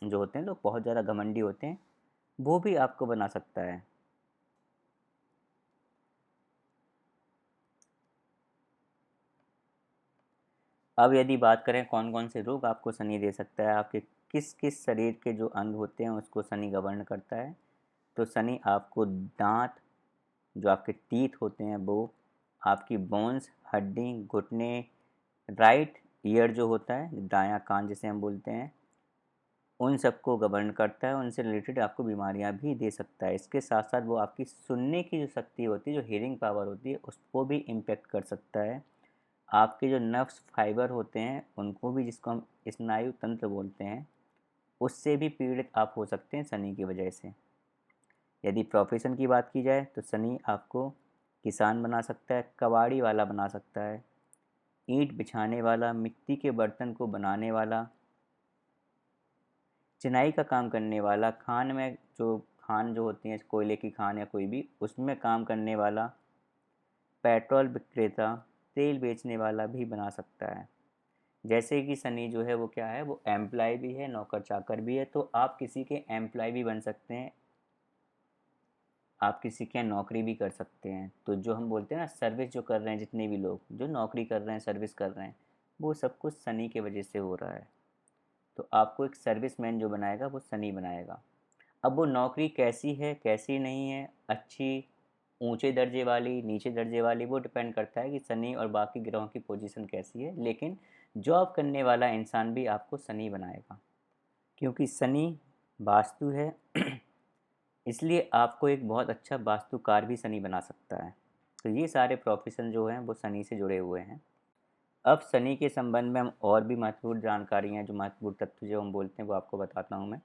S1: जो होते हैं लोग बहुत ज़्यादा घमंडी होते हैं, वो भी आपको बना सकता है। अब यदि बात करें कौन कौन से रोग आपको शनि दे सकता है, आपके किस किस शरीर के जो अंग होते हैं उसको शनि गवर्न करता है, तो शनि आपको दांत, जो आपके टीथ होते हैं वो, आपकी बोन्स, हड्डी, घुटने, राइट ईयर जो होता है, दायां कान जिसे हम बोलते हैं, उन सबको गवर्न करता है। उनसे रिलेटेड आपको बीमारियां भी दे सकता है। इसके साथ साथ वो आपकी सुनने की जो शक्ति होती है, जो हियरिंग पावर होती है, उसको भी इम्पेक्ट कर सकता है। आपके जो नर्व्स फाइबर होते हैं उनको भी, जिसको हम स्नायु तंत्र बोलते हैं, उससे भी पीड़ित आप हो सकते हैं शनि की वजह से। यदि प्रोफेशन की बात की जाए तो शनि आपको किसान बना सकता है, कबाड़ी वाला बना सकता है, ईंट बिछाने वाला, मिट्टी के बर्तन को बनाने वाला, चिनाई का काम करने वाला, खान में जो खान जो होती हैं कोयले की खान या कोई भी, उसमें काम करने वाला, पेट्रोल विक्रेता, तेल बेचने वाला भी बना सकता है। जैसे कि शनि जो है वो क्या है, वो एम्प्लॉय भी है, नौकर चाकर भी है, तो आप किसी के एम्प्लॉय भी बन सकते हैं, आप किसी के यहाँ नौकरी भी कर सकते हैं। तो जो हम बोलते हैं ना, सर्विस जो कर रहे हैं, जितने भी लोग जो नौकरी कर रहे हैं, सर्विस कर रहे हैं, वो सब कुछ शनि के वजह से हो रहा है। तो आपको एक सर्विसमैन जो बनाएगा वो शनि बनाएगा। अब वो नौकरी कैसी है कैसी नहीं है, अच्छी, ऊंचे दर्जे वाली, नीचे दर्जे वाली, वो डिपेंड करता है कि शनि और बाकी ग्रहों की पोजीशन कैसी है। लेकिन जॉब करने वाला इंसान भी आपको शनि बनाएगा, क्योंकि शनि वास्तु है। इसलिए आपको एक बहुत अच्छा वास्तुकार भी शनि बना सकता है। तो ये सारे प्रोफेशन जो हैं वो शनि से जुड़े हुए हैं। अब शनि के संबंध में हम और भी महत्वपूर्ण जानकारी हैं, जो महत्वपूर्ण तत्व जो हम बोलते हैं वो आपको बताता हूँ मैं।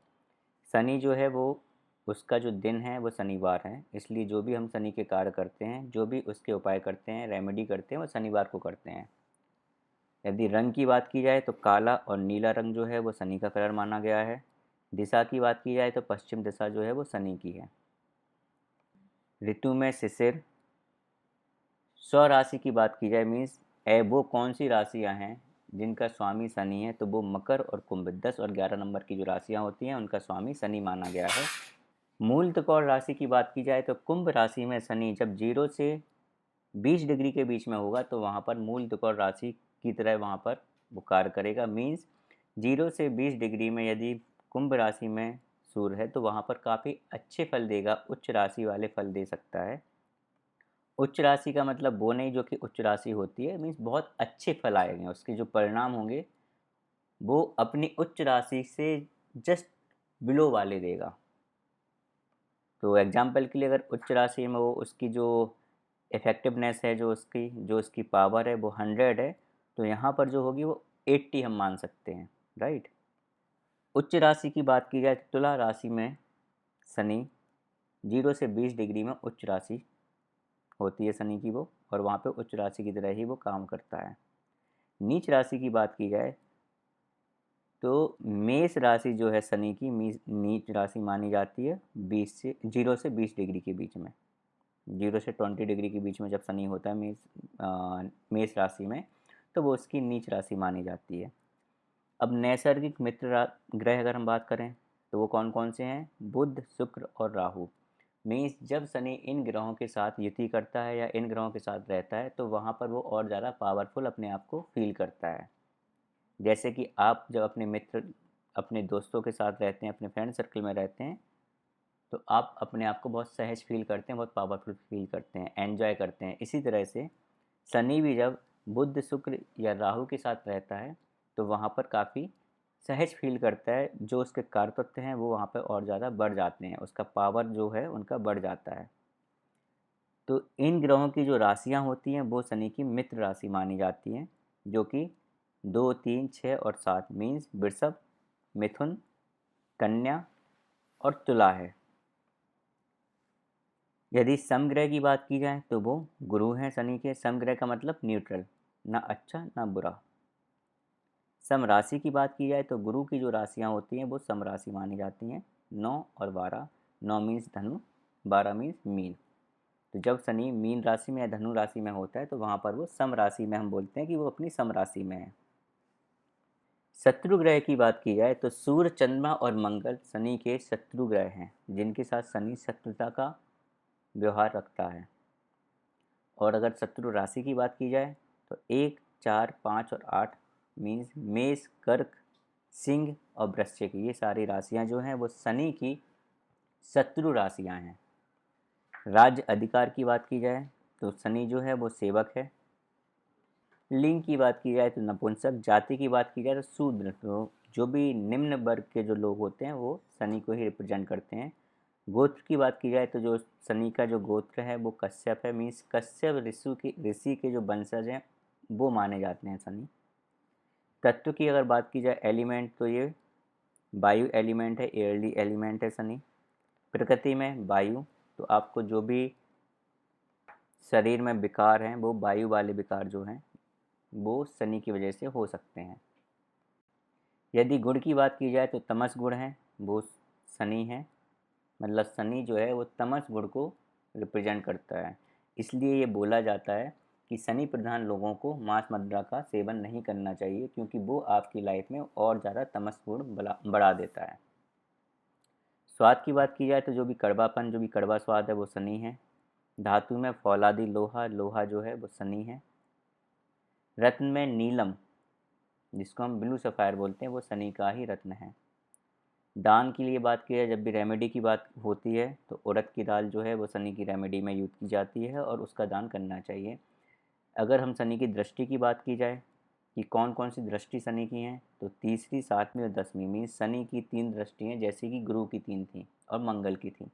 S1: शनि जो है वो, उसका जो दिन है वो शनिवार है, इसलिए जो भी हम शनि के कार्य करते हैं, जो भी उसके उपाय करते हैं, रेमेडी करते हैं, वो शनिवार को करते हैं। यदि रंग की बात की जाए तो काला और नीला रंग जो है वो शनि का कलर माना गया है। दिशा की बात की जाए तो पश्चिम दिशा जो है वो शनि की है। ऋतु में शिशिर। स्व राशि की बात की जाए, मीन्स वो कौन सी राशियां हैं जिनका स्वामी शनि है, तो वो मकर और कुंभ, 10 और 11 नंबर की जो राशियां होती हैं उनका स्वामी शनि माना गया है। मूल त्रिकोण राशि की बात की जाए तो कुंभ राशि में शनि जब 0 से 20 डिग्री के बीच में होगा तो वहाँ पर मूल त्रिकोण राशि की तरह वहाँ पर वो कार्य करेगा। मीन्स 0 से 20 डिग्री में यदि कुंभ राशि में सूर्य है तो वहाँ पर काफ़ी अच्छे फल देगा, उच्च राशि वाले फल दे सकता है। उच्च राशि का मतलब वो नहीं जो कि उच्च राशि होती है, मीन्स बहुत अच्छे फल आएंगे, उसके जो परिणाम होंगे वो अपनी उच्च राशि से जस्ट बिलो वाले देगा। तो एग्जाम्पल के लिए, अगर उच्च राशि में वो, उसकी जो इफ़ेक्टिवनेस है, जो उसकी पावर है वो 100 है, तो यहाँ पर जो होगी वो 80 हम मान सकते हैं, राइट। उच्च राशि की बात की जाए तो तुला राशि में शनि 0 से 20 डिग्री में उच्च राशि होती है शनि की वो, और वहाँ पे उच्च राशि की तरह ही वो काम करता है। नीच राशि की बात की जाए तो मेष राशि जो है शनि की नीच राशि मानी जाती है 0 से 20 डिग्री के बीच में। 0 से 20 डिग्री के बीच में जब शनि होता है मेष राशि में, तो वो उसकी नीच राशि मानी जाती है। अब नैसर्गिक मित्र ग्रह अगर हम बात करें तो वो कौन कौन से हैं, बुध, शुक्र और राहु। मीन्स जब शनि इन ग्रहों के साथ युति करता है या इन ग्रहों के साथ रहता है तो वहाँ पर वो और ज़्यादा पावरफुल अपने आप को फील करता है। जैसे कि आप जब अपने मित्र, अपने दोस्तों के साथ रहते हैं, अपने फ्रेंड सर्कल में रहते हैं, तो आप अपने आप को बहुत सहज फील करते हैं, बहुत पावरफुल फील करते हैं, एन्जॉय करते हैं। इसी तरह से शनि भी जब बुध, शुक्र या राहु के साथ रहता है तो वहाँ पर काफ़ी सहज फील करता है, जो उसके कारतत्व हैं वो वहाँ पर और ज़्यादा बढ़ जाते हैं, उसका पावर जो है उनका बढ़ जाता है। तो इन ग्रहों की जो राशियाँ होती हैं वो शनि की मित्र राशि मानी जाती हैं, जो कि 2, 3, 6 और 7 मीन्स वृषभ, मिथुन, कन्या और तुला है। यदि समग्रह की बात की जाए तो वो गुरु हैं शनि के। समग्रह का मतलब न्यूट्रल, ना अच्छा ना बुरा। सम राशि की बात की जाए तो गुरु की जो राशियाँ होती हैं वो सम राशि मानी जाती हैं, 9 और 12। 9 मीन्स धनु, 12 मीन्स मीन। तो जब शनि मीन राशि में या धनु राशि में होता है तो वहाँ पर वो सम राशि में हम बोलते हैं कि वो अपनी सम राशि में है। शत्रु ग्रह की बात की जाए तो सूर्य, चंद्रमा और मंगल शनि के शत्रु ग्रह हैं, जिनके साथ शनि शत्रुता का व्यवहार रखता है। और अगर शत्रु राशि की बात की जाए तो 1, 4, 5 और 8 मीन्स मेष, कर्क, सिंह और वृश्चिक, ये सारी राशियां जो हैं वो शनि की शत्रु राशियां हैं। राज्य अधिकार की बात की जाए तो शनि जो है वो सेवक है। लिंग की बात की जाए तो नपुंसक, जाति की बात की जाए तो शूद्र। तो जो भी निम्न वर्ग के जो लोग होते हैं वो शनि को ही रिप्रेजेंट करते हैं। गोत्र की बात की जाए तो जो शनि का जो गोत्र है वो कश्यप है, मीन्स कश्यप ऋषि के जो वंशज हैं वो माने जाते हैं शनि। तत्व की अगर बात की जाए एलिमेंट तो ये वायु एलिमेंट है, एयरली एलिमेंट है शनि। प्रकृति में वायु, तो आपको जो भी शरीर में विकार हैं वो वायु वाले विकार जो हैं वो शनि की वजह से हो सकते हैं। यदि गुण की बात की जाए तो तमस गुण है वो शनि है, मतलब शनि जो है वो तमस गुण को रिप्रेजेंट करता है। इसलिए ये बोला जाता है कि शनि प्रधान लोगों को मांस मदिरा का सेवन नहीं करना चाहिए, क्योंकि वो आपकी लाइफ में और ज़्यादा तमस गुण बढ़ा देता है। स्वाद की बात की जाए तो जो भी कड़वापन, जो भी कड़वा स्वाद है वो शनि है। धातु में फौलादी लोहा, लोहा जो है वो शनि है। रत्न में नीलम, जिसको हम ब्लू सफ़ायर बोलते हैं, वो शनि का ही रत्न है। दान के लिए बात की जाए, जब भी रेमेडी की बात होती है तो उड़द की दाल जो है वो शनि की रेमेडी में यूज़ की जाती है और उसका दान करना चाहिए। अगर हम शनि की दृष्टि की बात की जाए कि कौन कौन सी दृष्टि शनि की हैं, तो तीसरी, 7वीं और 10वीं मीन्स शनि की 3 दृष्टियाँ, जैसे कि गुरु की 3 थी और मंगल की थी।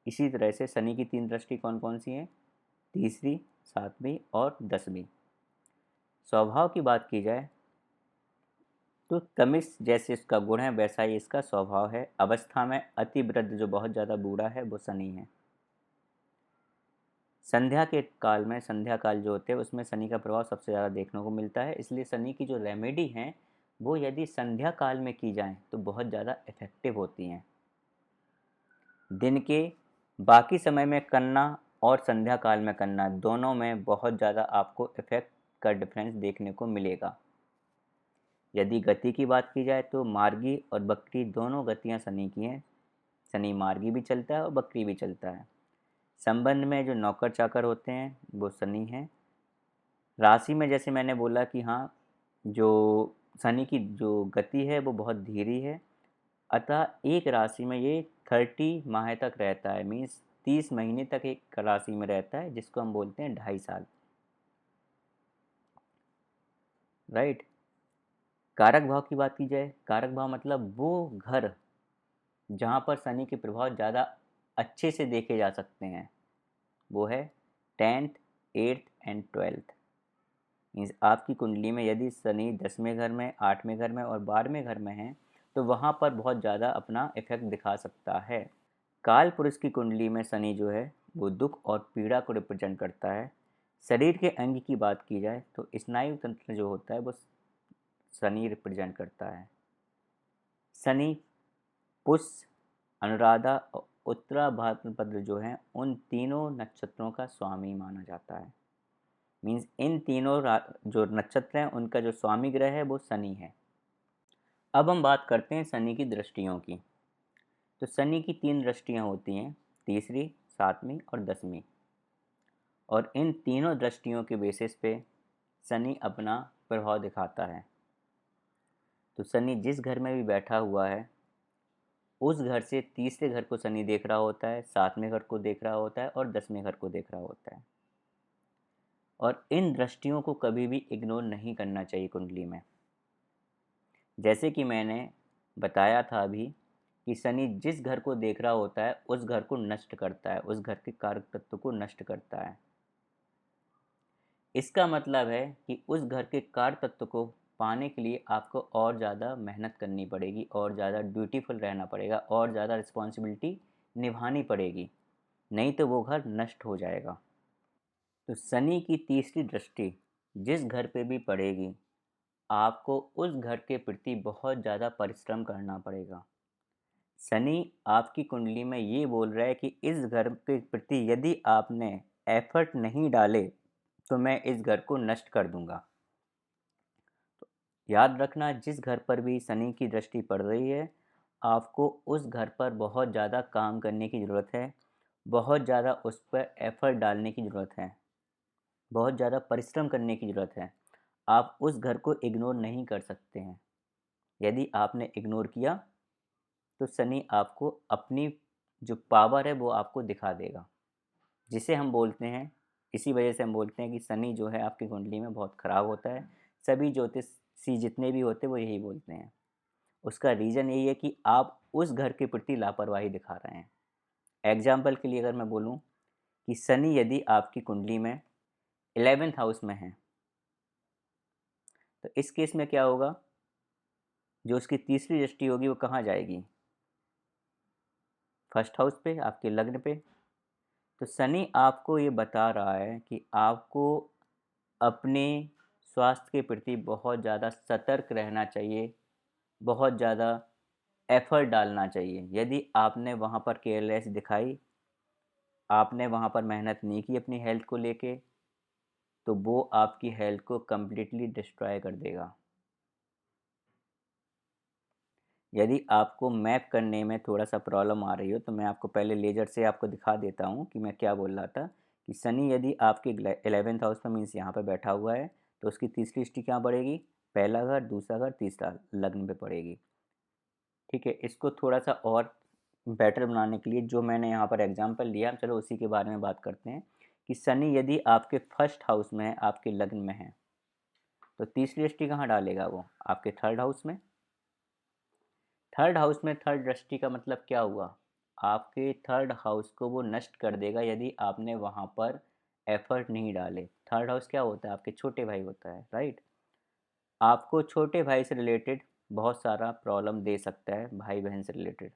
S1: इसी तरह से शनि की 3 दृष्टि कौन कौन सी हैं? तीसरी, 7वीं और 10वीं। स्वभाव की बात की जाए तो तमिश जैसे इसका गुण है वैसा ही इसका स्वभाव है। अवस्था में अति वृद्ध, जो बहुत ज़्यादा बूढ़ा है, वो शनि है। संध्या के काल में, संध्या काल जो होते हैं उसमें शनि का प्रभाव सबसे ज़्यादा देखने को मिलता है। इसलिए शनि की जो रेमेडी हैं वो यदि संध्या काल में की जाएं तो बहुत ज़्यादा इफ़ेक्टिव होती हैं। दिन के बाकी समय में करना और संध्या काल में करना, दोनों में बहुत ज़्यादा आपको इफ़ेक्ट का डिफरेंस देखने को मिलेगा। यदि गति की बात की जाए तो मार्गी और बकरी दोनों गतियाँ शनि की हैं। शनि मार्गी भी चलता है और बकरी भी चलता है। संबंध में जो नौकर चाकर होते हैं वो शनि हैं। राशि में जैसे मैंने बोला कि हाँ, जो शनि की जो गति है वो बहुत धीरी है, अतः एक राशि में ये 30 माह तक रहता है, मीन्स 30 महीने तक एक राशि में रहता है, जिसको हम बोलते हैं 2.5 साल, राइट। कारक भाव की बात की जाए, कारक भाव मतलब वो घर जहाँ पर शनि के प्रभाव ज़्यादा अच्छे से देखे जा सकते हैं, वो है 10th, 8th and 12th। Means आपकी कुंडली में यदि शनि 10वें घर में, 8वें घर में और 12वें घर में है तो वहाँ पर बहुत ज़्यादा अपना इफेक्ट दिखा सकता है। काल पुरुष की कुंडली में शनि जो है वो दुख और पीड़ा को रिप्रेजेंट करता है। शरीर के अंग की बात की जाए तो स्नायु तंत्र जो होता है वो शनि रिप्रेजेंट करता है। शनि पुष्य, अनुराधा और उत्तरा भाद्रपद जो हैं उन तीनों नक्षत्रों का स्वामी माना जाता है। मीन्स इन तीनों जो नक्षत्र हैं उनका जो स्वामी ग्रह है वो शनि है। अब हम बात करते हैं शनि की दृष्टियों की। तो शनि की 3 दृष्टियाँ होती हैं, तीसरी, 7वीं और 10वीं। और इन तीनों दृष्टियों के बेसिस पे शनि अपना प्रभाव दिखाता है। तो शनि जिस घर में भी बैठा हुआ है उस घर से तीसरे घर को शनि देख रहा होता है, 7वें घर को देख रहा होता है और 10वें घर को देख रहा होता है। और इन दृष्टियों को कभी भी इग्नोर नहीं करना चाहिए कुंडली में। जैसे कि मैंने बताया था अभी कि शनि जिस घर को देख रहा होता है उस घर को नष्ट करता है, उस घर के कारक तत्व को नष्ट करता है। इसका मतलब है कि उस घर के कारक तत्व को पाने के लिए आपको और ज़्यादा मेहनत करनी पड़ेगी, और ज़्यादा ड्यूटीफुल रहना पड़ेगा, और ज़्यादा रिस्पॉन्सिबिलिटी निभानी पड़ेगी, नहीं तो वो घर नष्ट हो जाएगा। तो शनि की तीसरी दृष्टि जिस घर पे भी पड़ेगी आपको उस घर के प्रति बहुत ज़्यादा परिश्रम करना पड़ेगा। शनि आपकी कुंडली में ये बोल रहा है कि इस घर के प्रति यदि आपने एफर्ट नहीं डाले तो मैं इस घर को नष्ट कर दूंगा। याद रखना, जिस घर पर भी शनि की दृष्टि पड़ रही है, आपको उस घर पर बहुत ज़्यादा काम करने की ज़रूरत है, बहुत ज़्यादा उस पर एफर्ट डालने की ज़रूरत है, बहुत ज़्यादा परिश्रम करने की ज़रूरत है। आप उस घर को इग्नोर नहीं कर सकते हैं। यदि आपने इग्नोर किया तो शनि आपको अपनी जो पावर है वो आपको दिखा देगा, जिसे हम बोलते हैं, इसी वजह से हम बोलते हैं कि शनि जो है आपकी कुंडली में बहुत ख़राब होता है। सभी ज्योतिषी जितने भी होते हैं वो यही बोलते हैं। उसका रीज़न यही है कि आप उस घर के प्रति लापरवाही दिखा रहे हैं। एग्जाम्पल के लिए अगर मैं बोलूँ कि शनि यदि आपकी कुंडली में 11th हाउस में है, तो इस केस में क्या होगा, जो उसकी तीसरी दृष्टि होगी वो कहाँ जाएगी, फर्स्ट हाउस पे, आपके लग्न पे। तो शनि आपको ये बता रहा है कि आपको अपने स्वास्थ्य के प्रति बहुत ज़्यादा सतर्क रहना चाहिए, बहुत ज़्यादा एफर्ट डालना चाहिए। यदि आपने वहाँ पर केयरलेस दिखाई, आपने वहाँ पर मेहनत नहीं की अपनी हेल्थ को लेके, तो वो आपकी हेल्थ को कम्प्लीटली डिस्ट्रॉय कर देगा। यदि आपको मैप करने में थोड़ा सा प्रॉब्लम आ रही हो तो मैं आपको पहले लेजर से आपको दिखा देता हूँ कि मैं क्या बोल रहा था। कि शनि यदि आपके 11th हाउस में मीन्स यहाँ पर बैठा हुआ है, तो उसकी तीसरी दृष्टि कहाँ पड़ेगी, पहला घर, दूसरा घर, तीसरा लग्न पे पड़ेगी। ठीक है, इसको थोड़ा सा और बेटर बनाने के लिए जो मैंने यहाँ पर एग्जांपल लिया, चलो उसी के बारे में बात करते हैं। कि शनि यदि आपके फर्स्ट हाउस में है, आपके लग्न में है, तो तीसरी दृष्टि कहाँ डालेगा, वो आपके थर्ड हाउस में। थर्ड हाउस में थर्ड दृष्टि का मतलब क्या हुआ, आपके थर्ड हाउस को वो नष्ट कर देगा यदि आपने वहाँ पर एफर्ट नहीं डाले। थर्ड हाउस क्या होता है, आपके छोटे भाई होता है, राइट। आपको छोटे भाई से रिलेटेड बहुत सारा प्रॉब्लम दे सकता है, भाई बहन से रिलेटेड।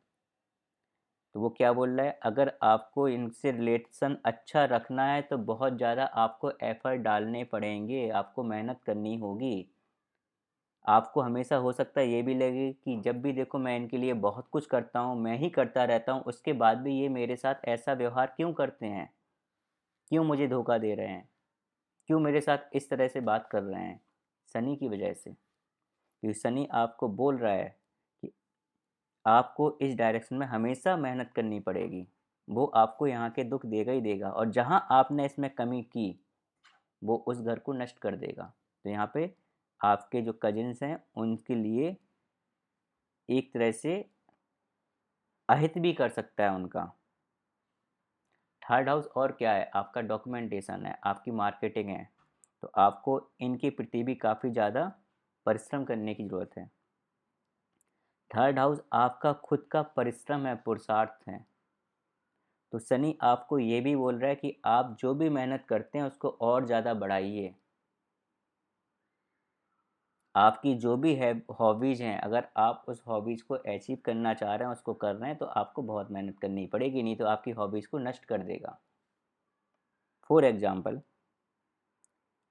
S1: तो वो क्या बोल रहा है, अगर आपको इनसे रिलेशन अच्छा रखना है तो बहुत ज़्यादा आपको एफर्ट डालने पड़ेंगे, आपको मेहनत करनी होगी। आपको हमेशा हो सकता है ये भी लगे कि जब भी देखो मैं इनके लिए बहुत कुछ करता हूँ, मैं ही करता रहता हूँ, उसके बाद भी ये मेरे साथ ऐसा व्यवहार क्यों करते हैं, क्यों मुझे धोखा दे रहे हैं, क्यों मेरे साथ इस तरह से बात कर रहे हैं। शनि की वजह से, क्योंकि शनि आपको बोल रहा है कि आपको इस डायरेक्शन में हमेशा मेहनत करनी पड़ेगी। वो आपको यहाँ के दुख देगा ही देगा, और जहाँ आपने इसमें कमी की वो उस घर को नष्ट कर देगा। तो यहाँ पे आपके जो कजिन्स हैं उनके लिए एक तरह से अहित भी कर सकता है उनका। थर्ड हाउस और क्या है, आपका डॉक्यूमेंटेशन है, आपकी मार्केटिंग है। तो आपको इनके प्रति भी काफ़ी ज़्यादा परिश्रम करने की ज़रूरत है। थर्ड हाउस आपका खुद का परिश्रम है, पुरुषार्थ है। तो शनि आपको ये भी बोल रहा है कि आप जो भी मेहनत करते हैं उसको और ज़्यादा बढ़ाइए। आपकी जो भी है हॉबीज़ हैं, अगर आप उस हॉबीज़ को अचीव करना चाह रहे हैं, उसको कर रहे हैं, तो आपको बहुत मेहनत करनी पड़ेगी, नहीं तो आपकी हॉबीज़ को नष्ट कर देगा। फॉर एग्ज़ाम्पल,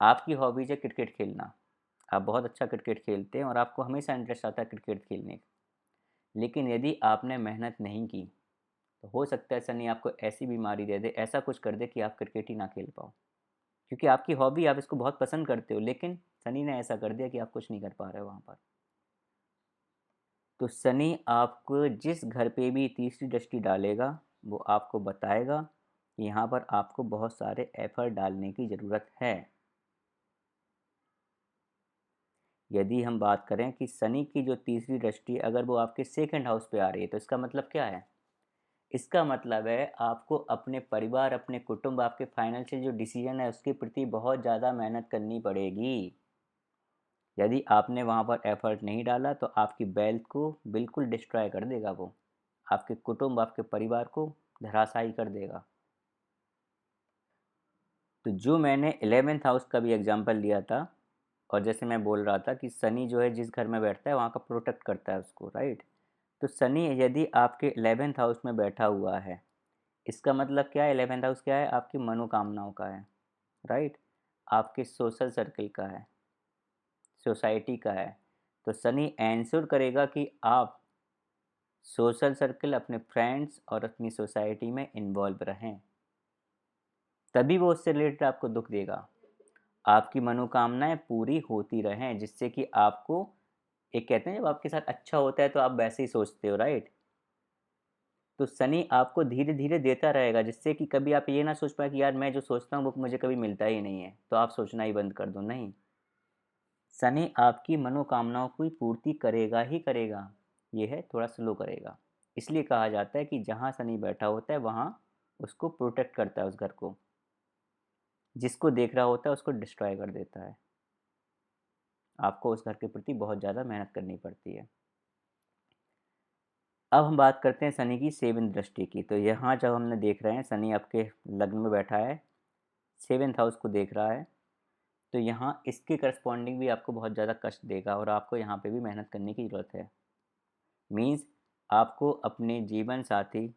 S1: आपकी हॉबीज़ है क्रिकेट खेलना, आप बहुत अच्छा क्रिकेट खेलते हैं और आपको हमेशा इंटरेस्ट आता है क्रिकेट खेलने का। लेकिन यदि आपने मेहनत नहीं की तो हो सकता है शनि आपको ऐसी बीमारी दे दे, ऐसा कुछ कर दे कि आप क्रिकेट ही ना खेल पाओ, क्योंकि आपकी हॉबी, आप इसको बहुत पसंद करते हो, लेकिन शनि ने ऐसा कर दिया कि आप कुछ नहीं कर पा रहे हो वहाँ पर। तो शनि आपको जिस घर पे भी तीसरी दृष्टि डालेगा वो आपको बताएगा कि यहाँ पर आपको बहुत सारे एफर्ट डालने की ज़रूरत है। यदि हम बात करें कि शनि की जो तीसरी दृष्टि अगर वो आपके सेकंड हाउस पे आ रही है, तो इसका मतलब क्या है, इसका मतलब है आपको अपने परिवार, अपने कुटुंब, आपके फाइनेंशियल जो डिसीजन है उसके प्रति बहुत ज़्यादा मेहनत करनी पड़ेगी। यदि आपने वहाँ पर एफर्ट नहीं डाला तो आपकी वेल्थ को बिल्कुल डिस्ट्रॉय कर देगा वो, आपके कुटुंब, आपके परिवार को धराशायी कर देगा। तो जो मैंने 11th हाउस का भी एग्जांपल लिया था, और जैसे मैं बोल रहा था कि शनि जो है जिस घर में बैठता है वहाँ का प्रोटेक्ट करता है उसको, राइट। तो शनि यदि आपके 11th हाउस में बैठा हुआ है, इसका मतलब क्या है, 11th हाउस क्या है, आपकी मनोकामनाओं का है, राइट, आपके सोशल सर्कल का है, सोसाइटी का है। तो शनि एंश्योर करेगा कि आप सोशल सर्कल, अपने फ्रेंड्स और अपनी सोसाइटी में इन्वॉल्व रहें, तभी वो उससे रिलेटेड आपको दुख देगा। आपकी मनोकामनाएं पूरी होती रहें, जिससे कि आपको, एक कहते हैं जब आपके साथ अच्छा होता है तो आप वैसे ही सोचते हो, राइट। तो शनि आपको धीरे धीरे देता रहेगा, जिससे कि कभी आप ये ना सोच पाए कि यार मैं जो सोचता हूँ वो मुझे कभी मिलता ही नहीं है, तो आप सोचना ही बंद कर दो। नहीं, शनि आपकी मनोकामनाओं की पूर्ति करेगा ही करेगा। ये है थोड़ा स्लो करेगा। इसलिए कहा जाता है कि जहाँ शनि बैठा होता है वहाँ उसको प्रोटेक्ट करता है, उस घर को। जिसको देख रहा होता है उसको डिस्ट्रॉय कर देता है। आपको उस घर के प्रति बहुत ज़्यादा मेहनत करनी पड़ती है। अब हम बात करते हैं शनि की सेवंथ दृष्टि की। तो यहाँ जब हमने देख रहे हैं शनि आपके लग्न में बैठा है, सेवंथ हाउस को देख रहा है, तो यहाँ इसके करस्पॉन्डिंग भी आपको बहुत ज़्यादा कष्ट देगा और आपको यहाँ पे भी मेहनत करने की ज़रूरत है। मीन्स आपको अपने जीवन साथी,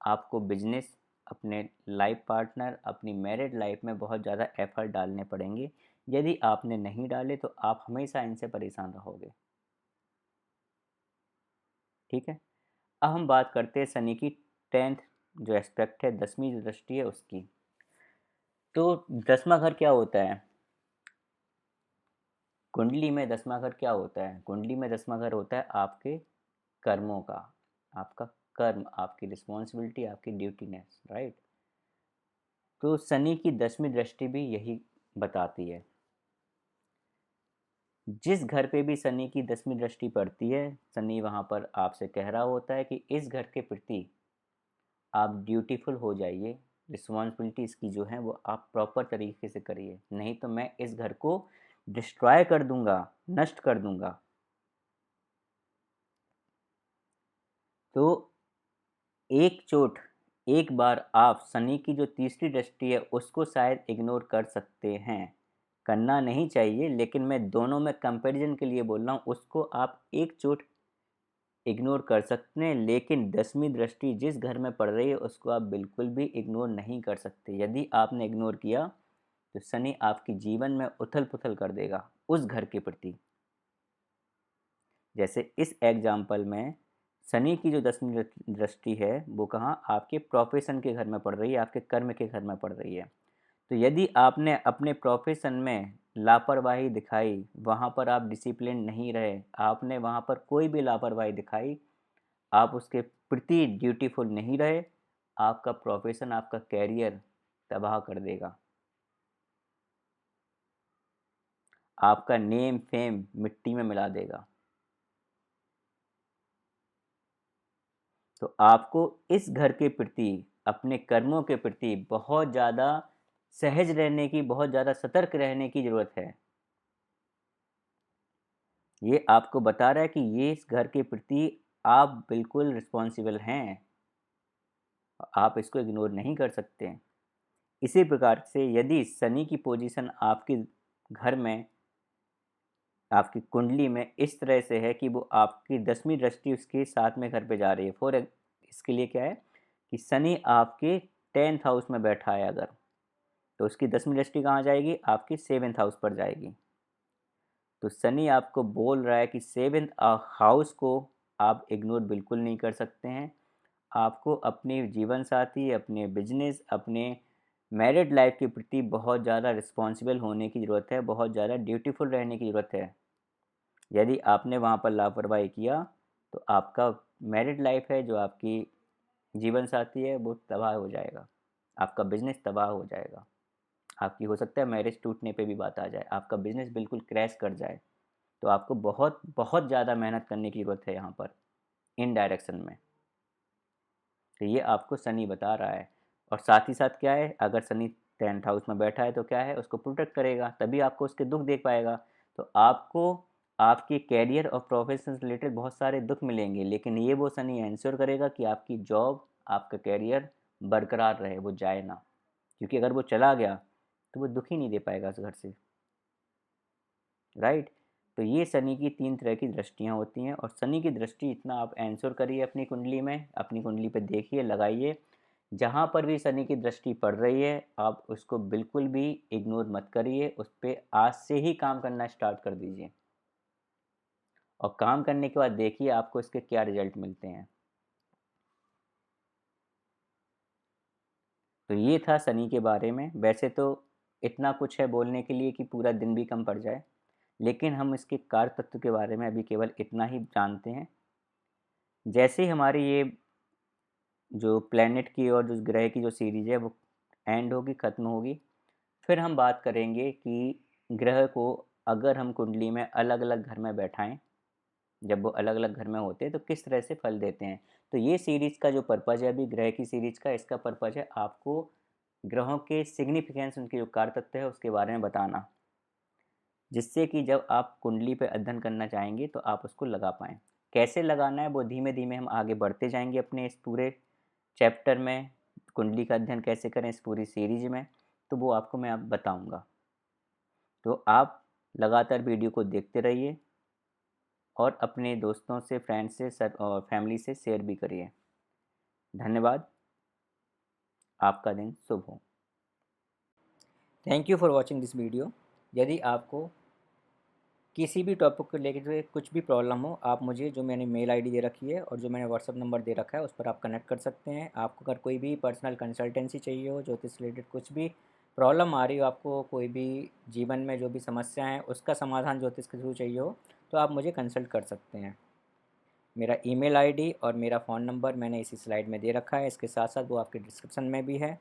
S1: आपको बिजनेस, अपने लाइफ पार्टनर, अपनी मैरिड लाइफ में बहुत ज़्यादा एफर्ट डालने पड़ेंगे। यदि आपने नहीं डाले तो आप हमेशा इनसे परेशान रहोगे। ठीक है। अब हम बात करते हैं शनि की 10th जो एस्पेक्ट है, 10वीं जो दृष्टि है उसकी। तो 10वां घर क्या होता है कुंडली में? 10वां घर क्या होता है कुंडली में? 10वां घर होता है आपके कर्मों का, आपका कर्म, आपकी रिस्पॉन्सिबिलिटी, आपकी ड्यूटीनेस, राइट। तो शनि की 10वीं दृष्टि भी यही बताती है। जिस घर पे भी शनि की 10वीं दृष्टि पड़ती है, शनि वहाँ पर आपसे कह रहा होता है कि इस घर के प्रति आप ड्यूटीफुल हो जाइए, रिस्पॉन्सिबिलिटी इसकी जो है वो आप प्रॉपर तरीके से करिए, नहीं तो मैं इस घर को डिस्ट्रॉय कर दूंगा, नष्ट कर दूंगा। तो एक चोट, एक बार आप शनि की जो तीसरी दृष्टि है उसको शायद इग्नोर कर सकते हैं, करना नहीं चाहिए, लेकिन मैं दोनों में कंपैरिजन के लिए बोल रहा हूँ, उसको आप एक चोट इग्नोर कर सकते हैं, लेकिन 10वीं दृष्टि जिस घर में पड़ रही है उसको आप बिल्कुल भी इग्नोर नहीं कर सकते। यदि आपने इग्नोर किया तो शनि आपके जीवन में उथल पुथल कर देगा उस घर के प्रति। जैसे इस एग्जाम्पल में शनि की जो 10वीं दृष्टि है वो कहाँ, आपके प्रोफेशन के घर में पड़ रही है, आपके कर्म के घर में पड़ रही है। तो यदि आपने अपने प्रोफेशन में लापरवाही दिखाई, वहाँ पर आप डिसिप्लिन नहीं रहे, आपने वहाँ पर कोई भी लापरवाही दिखाई, आप उसके प्रति ड्यूटीफुल नहीं रहे, आपका प्रोफेशन, आपका कैरियर तबाह कर देगा। आपका नेम फेम मिट्टी में मिला देगा। तो आपको इस घर के प्रति, अपने कर्मों के प्रति बहुत ज़्यादा सहज रहने की, बहुत ज़्यादा सतर्क रहने की ज़रूरत है। ये आपको बता रहा है कि ये इस घर के प्रति आप बिल्कुल रिस्पॉन्सिबल हैं, आप इसको इग्नोर नहीं कर सकते। इसी प्रकार से यदि शनि की पोजीशन आपके घर में, आपकी कुंडली में इस तरह से है कि वो आपकी 10वीं दृष्टि उसके 7वें घर पे जा रही है, इसके लिए क्या है कि शनि आपके 10th हाउस में बैठा है अगर, तो उसकी 10वीं दृष्टि कहाँ जाएगी, आपकी 7th हाउस पर जाएगी। तो शनि आपको बोल रहा है कि 7th हाउस को आप इग्नोर बिल्कुल नहीं कर सकते हैं। आपको अपने जीवन साथी, अपने बिजनेस, अपने मैरिड लाइफ के प्रति बहुत ज़्यादा रिस्पॉन्सिबल होने की ज़रूरत है, बहुत ज़्यादा ड्यूटीफुल रहने की ज़रूरत है। यदि आपने वहाँ पर लापरवाही किया तो आपका मैरिड लाइफ है, जो आपकी जीवन साथी है, वो तबाह हो जाएगा, आपका बिजनेस तबाह हो जाएगा, आपकी हो सकता है मैरिज टूटने पे भी बात आ जाए, आपका बिजनेस बिल्कुल क्रैश कर जाए। तो आपको बहुत बहुत ज़्यादा मेहनत करने की ज़रूरत है यहाँ पर, इन डायरेक्शन में। तो ये आपको शनि बता रहा है। और साथ ही साथ क्या है, अगर शनि 10th हाउस में बैठा है तो क्या है, उसको प्रोटेक्ट करेगा, तभी आपको उसके दुख देख पाएगा। तो आपको आपके कैरियर और प्रोफेशन से रिलेटेड बहुत सारे दुख मिलेंगे, लेकिन ये वो शनि इंश्योर करेगा कि आपकी जॉब, आपका कैरियर बरकरार रहे, वो जाए ना। क्योंकि अगर वो चला गया तो वो दुख ही नहीं दे पाएगा उस घर से, राइट। तो ये शनि की 3 तरह की दृष्टियाँ होती हैं, और शनि की दृष्टि इतना आप आंसर करिए अपनी कुंडली में, अपनी कुंडली पे देखिए, लगाइए। जहाँ पर भी शनि की दृष्टि पड़ रही है आप उसको बिल्कुल भी इग्नोर मत करिए, उस पर आज से ही काम करना स्टार्ट कर दीजिए। और काम करने के बाद देखिए आपको इसके क्या रिजल्ट मिलते हैं। तो ये था शनि के बारे में। वैसे तो इतना कुछ है बोलने के लिए कि पूरा दिन भी कम पड़ जाए, लेकिन हम इसके कारक तत्व के बारे में अभी केवल इतना ही जानते हैं। जैसे ही हमारी ये जो प्लैनेट की और जो ग्रह की जो सीरीज है वो एंड होगी, ख़त्म होगी, फिर हम बात करेंगे कि ग्रह को अगर हम कुंडली में अलग अलग घर में बैठाएं, जब वो अलग अलग घर में होते हैं तो किस तरह से फल देते हैं। तो ये सीरीज़ का जो पर्पज़ है अभी ग्रह की सीरीज़ का, इसका पर्पज़ है आपको ग्रहों के सिग्निफिकेंस, उनके जो कारक तत्व है उसके बारे में बताना, जिससे कि जब आप कुंडली पे अध्ययन करना चाहेंगे तो आप उसको लगा पाएँ। कैसे लगाना है वो धीमे धीमे हम आगे बढ़ते जाएंगे अपने इस पूरे चैप्टर में। कुंडली का अध्ययन कैसे करें इस पूरी सीरीज में, तो वो आपको मैं अब बताऊंगा। तो आप लगातार वीडियो को देखते रहिए और अपने दोस्तों से, फ्रेंड्स से, सब और फैमिली से शेयर भी करिए। धन्यवाद। आपका दिन शुभ हो। Thank you for watching this video. यदि आपको किसी भी टॉपिक को लेकर कुछ भी प्रॉब्लम हो, आप मुझे, जो मैंने मेल आईडी दे रखी है और जो मैंने व्हाट्सअप नंबर दे रखा है, उस पर आप कनेक्ट कर सकते हैं। आपको अगर कोई भी पर्सनल कंसल्टेंसी चाहिए हो, ज्योतिष रिलेटेड कुछ भी प्रॉब्लम आ रही हो, आपको कोई भी जीवन में जो भी समस्या है उसका समाधान ज्योतिष के थ्रू चाहिए हो, तो आप मुझे कंसल्ट कर सकते हैं। मेरा ईमेल आईडी और मेरा फ़ोन नंबर मैंने इसी स्लाइड में दे रखा है, इसके साथ साथ वो आपके डिस्क्रिप्शन में भी है।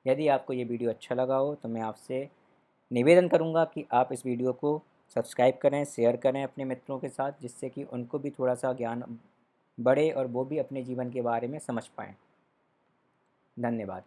S1: यदि आपको ये वीडियो अच्छा लगा हो तो मैं आपसे निवेदन करूंगा कि आप इस वीडियो को सब्सक्राइब करें, शेयर करें अपने मित्रों के साथ, जिससे कि उनको भी थोड़ा सा ज्ञान बढ़े और वो भी अपने जीवन के बारे में समझ पाएँ। धन्यवाद।